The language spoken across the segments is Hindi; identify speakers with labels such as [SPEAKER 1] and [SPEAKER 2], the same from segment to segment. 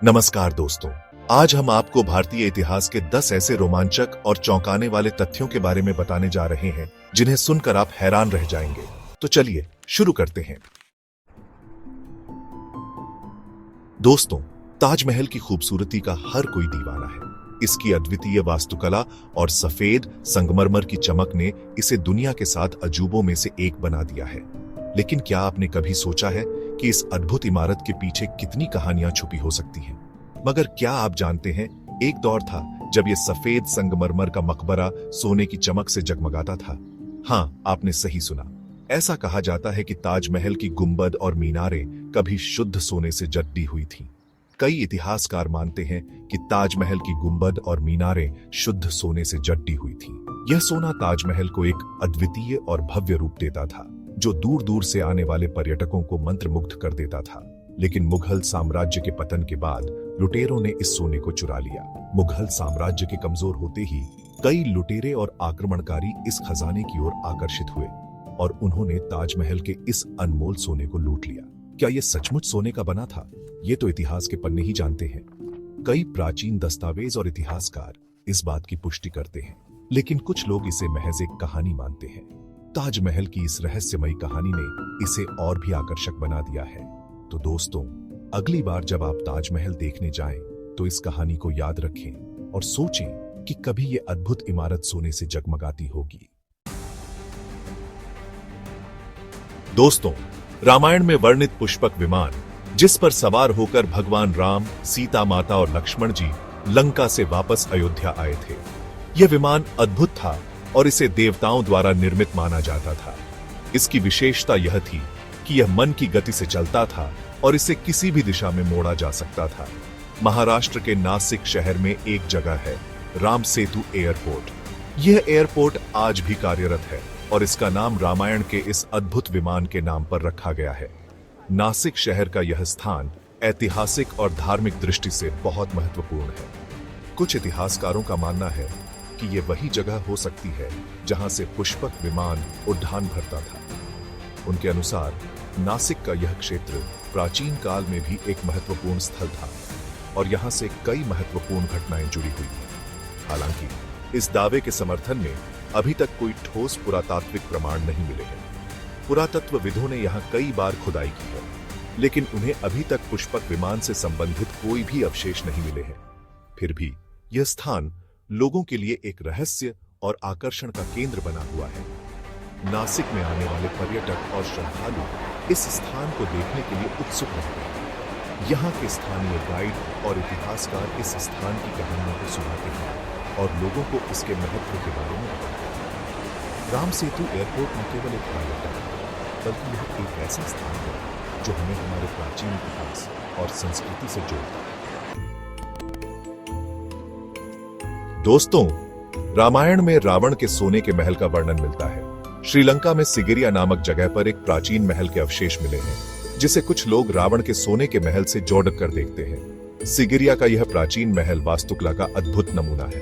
[SPEAKER 1] नमस्कार दोस्तों, आज हम आपको भारतीय इतिहास के 10 ऐसे रोमांचक और चौंकाने वाले तथ्यों के बारे में बताने जा रहे हैं जिन्हें सुनकर आप हैरान रह जाएंगे। तो चलिए शुरू करते हैं। दोस्तों, ताजमहल की खूबसूरती का हर कोई दीवाना है। इसकी अद्वितीय वास्तुकला और सफेद संगमरमर की चमक ने इसे दुनिया के 7 अजूबों में से एक बना दिया है। लेकिन क्या आपने कभी सोचा है कि इस अद्भुत इमारत के पीछे कितनी कहानियां छुपी हो सकती हैं? मगर क्या आप जानते हैं, एक दौर था जब यह सफेद संगमरमर का मकबरा सोने की चमक से जगमगाता था। हाँ, आपने सही सुना। ऐसा कहा जाता है कि ताजमहल की गुंबद और मीनारें कभी शुद्ध सोने से जड्डी हुई थीं। कई इतिहासकार मानते हैं कि ताजमहल की गुंबद और मीनारें शुद्ध सोने से जड्डी हुई थीं। यह सोना ताजमहल को एक अद्वितीय और भव्य रूप देता था, जो दूर दूर से आने वाले पर्यटकों को मंत्रमुग्ध कर देता था। लेकिन मुगल साम्राज्य के पतन के बाद लुटेरों ने इस सोने को चुरा लिया। मुगल साम्राज्य के कमजोर होते ही कई लुटेरे और आक्रमणकारी इस खजाने की ओर आकर्षित हुए और उन्होंने ताजमहल के इस अनमोल सोने को लूट लिया। क्या यह सचमुच सोने का बना था? ये तो इतिहास के पन्ने ही जानते हैं। कई प्राचीन दस्तावेज और इतिहासकार इस बात की पुष्टि करते हैं, लेकिन कुछ लोग इसे महज एक कहानी मानते हैं। ताजमहल की इस रहस्यमयी कहानी ने इसे और भी आकर्षक बना दिया है। तो दोस्तों, अगली बार जब आप ताजमहल देखने जाएं, तो इस कहानी को याद रखें और सोचें कि कभी ये अद्भुत इमारत सोने से जगमगाती होगी। दोस्तों, रामायण में वर्णित पुष्पक विमान, जिस पर सवार होकर भगवान राम, सीता माता और लक्ष्मण जी लंका से वापस अयोध्या आए थे, यह विमान अद्भुत था और इसे देवताओं द्वारा निर्मित माना जाता था। इसकी विशेषता यह थी कि यह मन की गति से चलता था और इसे किसी भी दिशा में मोड़ा जा सकता था। महाराष्ट्र के नासिक शहर में एक जगह है, राम सेतु एयरपोर्ट। यह एयरपोर्ट आज भी कार्यरत है और इसका नाम रामायण के इस अद्भुत विमान के नाम पर रखा गया है। नासिक शहर का यह स्थान ऐतिहासिक और धार्मिक दृष्टि से बहुत महत्वपूर्ण है। कुछ इतिहासकारों का मानना है कि यह वही जगह हो सकती है जहां से पुष्पक विमान उड़ान भरता था। उनके अनुसार नासिक का यह क्षेत्र प्राचीन काल में भी एक महत्वपूर्ण स्थल था और यहां से कई महत्वपूर्ण घटनाएं जुड़ी हुई हैं। हालांकि इस दावे के समर्थन में अभी तक कोई ठोस पुरातात्विक प्रमाण नहीं मिले हैं। पुरातत्वविदों ने यहां कई बार खुदाई की है, लेकिन उन्हें अभी तक पुष्पक विमान से संबंधित कोई भी अवशेष नहीं मिले हैं। फिर भी यह स्थान लोगों के लिए एक रहस्य और आकर्षण का केंद्र बना हुआ है। नासिक में आने वाले पर्यटक और श्रद्धालु इस स्थान को देखने के लिए उत्सुक रहते हैं। यहाँ के स्थानीय गाइड और इतिहासकार इस स्थान की कहानियों को सुनाते हैं और लोगों को इसके महत्व के बारे में बताते हैं। राम सेतु एयरपोर्ट न केवल एक पर्यटक है, बल्कि यह एक ऐसा स्थान है जो हमें हमारे प्राचीन इतिहास और संस्कृति से जोड़ता है। दोस्तों, रामायण में रावण के सोने के महल का वर्णन मिलता है। श्रीलंका में सिगिरिया नामक जगह पर एक प्राचीन महल के अवशेष मिले हैं, जिसे कुछ लोग रावण के सोने के महल से जोड़कर देखते हैं। सिगिरिया का यह प्राचीन महल वास्तुकला का अद्भुत नमूना है।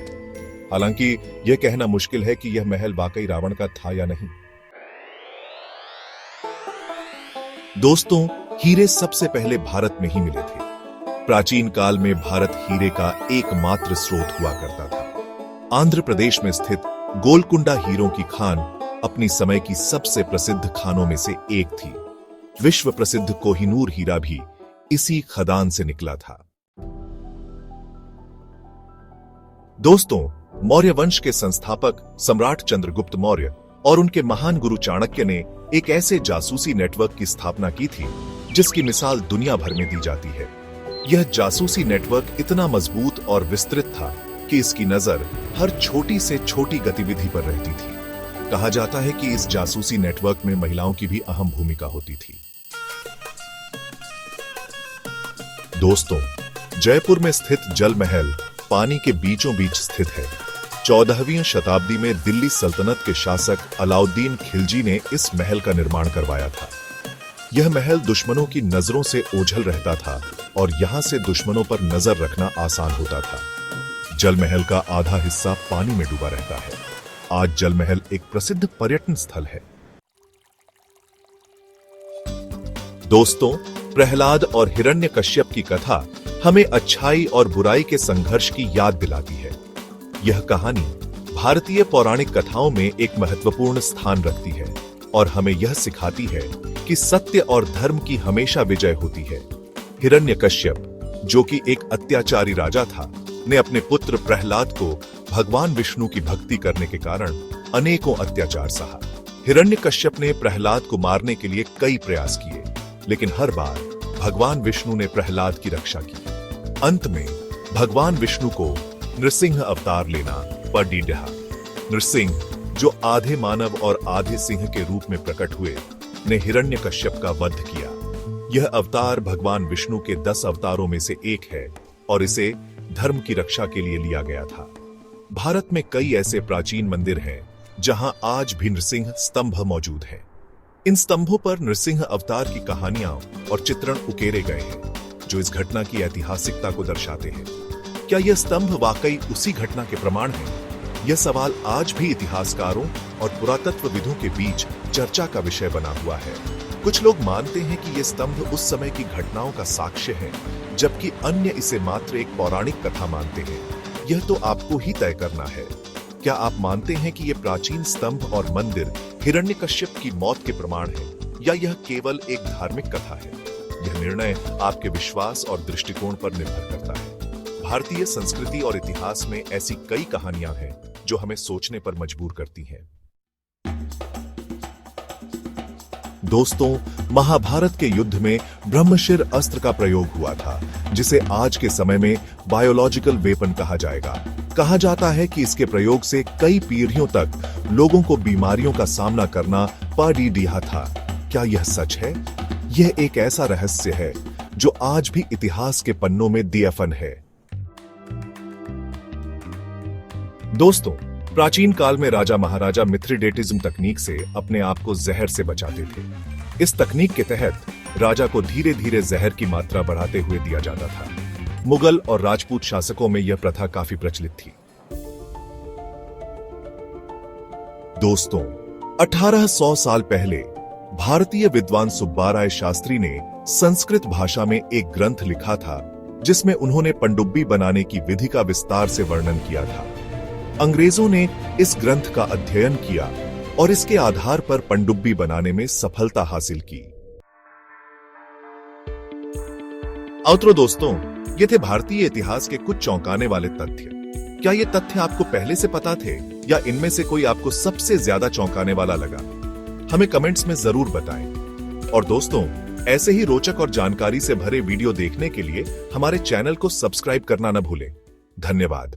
[SPEAKER 1] हालांकि यह कहना मुश्किल है कि यह महल वाकई रावण का था या नहीं। दोस्तों, हीरे सबसे पहले भारत में ही मिले थे। प्राचीन काल में भारत हीरे का एकमात्र स्रोत हुआ करता था। आंध्र प्रदेश में स्थित गोलकुंडा हीरों की खान अपनी समय की सबसे प्रसिद्ध खानों में से एक थी। विश्व प्रसिद्ध कोहिनूर हीरा भी इसी खदान से निकला था। दोस्तों, मौर्य वंश के संस्थापक सम्राट चंद्रगुप्त मौर्य और उनके महान गुरु चाणक्य ने एक ऐसे जासूसी नेटवर्क की स्थापना की थी जिसकी मिसाल दुनिया भर में दी जाती है। यह जासूसी नेटवर्क इतना मजबूत और विस्तृत था कि इसकी नजर हर छोटी से छोटी गतिविधि पर रहती थी। कहा जाता है कि इस जासूसी नेटवर्क में महिलाओं की भी अहम भूमिका होती थी। दोस्तों, जयपुर में स्थित जल महल पानी के बीचों बीच स्थित है। 14वीं शताब्दी में दिल्ली सल्तनत के शासक अलाउद्दीन खिलजी ने इस महल का निर्माण करवाया था। यह महल दुश्मनों की नजरों से ओझल रहता था और यहां से दुश्मनों पर नजर रखना आसान होता था। जल महल का आधा हिस्सा पानी में डूबा रहता है। आज जल महल एक प्रसिद्ध पर्यटन स्थल है। दोस्तों, प्रहलाद और हिरण्यकश्यप की कथा हमें अच्छाई और बुराई के संघर्ष की याद दिलाती है। यह कहानी भारतीय पौराणिक कथाओं में एक महत्वपूर्ण स्थान रखती है और हमें यह सिखाती है कि सत्य और धर्म की हमेशा विजय होती है। हिरण्यकश्यप, जो कि एक अत्याचारी राजा था, ने अपने पुत्र प्रहलाद को भगवान विष्णु की भक्ति करने के कारण अनेकों अत्याचार सहा। हिरण्यकश्यप ने प्रहलाद को मारने के लिए कई प्रयास किए, लेकिन हर बार भगवान विष्णु ने प्रहलाद की रक्षा की। अंत में भगवान विष्णु को नृसिंह अवतार लेना पड़ रहा। नृसिंह, जो आधे मानव और आधे सिंह के रूप में प्रकट हुए, ने हिरण्यकश्यप का वध किया। यह अवतार भगवान विष्णु के 10 अवतारों में से एक है और इसे धर्म की रक्षा के लिए लिया गया था। भारत में कई ऐसे प्राचीन मंदिर हैं जहां आज भी नृसिंह स्तंभ मौजूद हैं। इन स्तंभों पर नृसिंह अवतार की कहानियां और चित्रण उकेरे गए हैं, जो इस घटना की ऐतिहासिकता को दर्शाते हैं। क्या यह स्तंभ वाकई उसी घटना के प्रमाण हैं? यह सवाल आज भी इतिहासकारों और पुरातत्वविदों के बीच चर्चा का विषय बना हुआ है। कुछ लोग मानते हैं कि यह स्तंभ उस समय की घटनाओं का साक्ष्य है, जबकि अन्य इसे मात्र एक पौराणिक कथा मानते हैं। यह तो आपको ही तय करना है। क्या आप मानते हैं कि यह प्राचीन स्तंभ और मंदिर हिरण्यकश्यप की मौत के प्रमाण है, या यह केवल एक धार्मिक कथा है? यह निर्णय आपके विश्वास और दृष्टिकोण पर निर्भर करता है। भारतीय संस्कृति और इतिहास में ऐसी कई कहानियां हैं जो हमें सोचने पर मजबूर करती हैं। दोस्तों, महाभारत के युद्ध में ब्रह्मशिर अस्त्र का प्रयोग हुआ था, जिसे आज के समय में बायोलॉजिकल वेपन कहा जाएगा। कहा जाता है कि इसके प्रयोग से कई पीढ़ियों तक लोगों को बीमारियों का सामना करना पड़ रहा था। क्या यह सच है? यह एक ऐसा रहस्य है जो आज भी इतिहास के पन्नों में दफन है। दोस्तों, प्राचीन काल में राजा महाराजा मिथ्रिडेटिज्म तकनीक से अपने आप को जहर से बचाते थे। इस तकनीक के तहत राजा को धीरे धीरे जहर की मात्रा बढ़ाते हुए दिया जाता था। मुगल और राजपूत शासकों में यह प्रथा काफी प्रचलित थी। दोस्तों, 1800 साल पहले भारतीय विद्वान सुब्बाराय शास्त्री ने संस्कृत भाषा में एक ग्रंथ लिखा था, जिसमें उन्होंने पनडुब्बी बनाने की विधि का विस्तार से वर्णन किया था। अंग्रेजों ने इस ग्रंथ का अध्ययन किया और इसके आधार पर पनडुब्बी बनाने में सफलता हासिल की। आउटरो दोस्तों, ये थे भारतीय इतिहास के कुछ चौंकाने वाले तथ्य। क्या ये तथ्य आपको पहले से पता थे, या इनमें से कोई आपको सबसे ज्यादा चौंकाने वाला लगा? हमें कमेंट्स में जरूर बताएं। और दोस्तों, ऐसे ही रोचक और जानकारी से भरे वीडियो देखने के लिए हमारे चैनल को सब्सक्राइब करना न भूलें। धन्यवाद।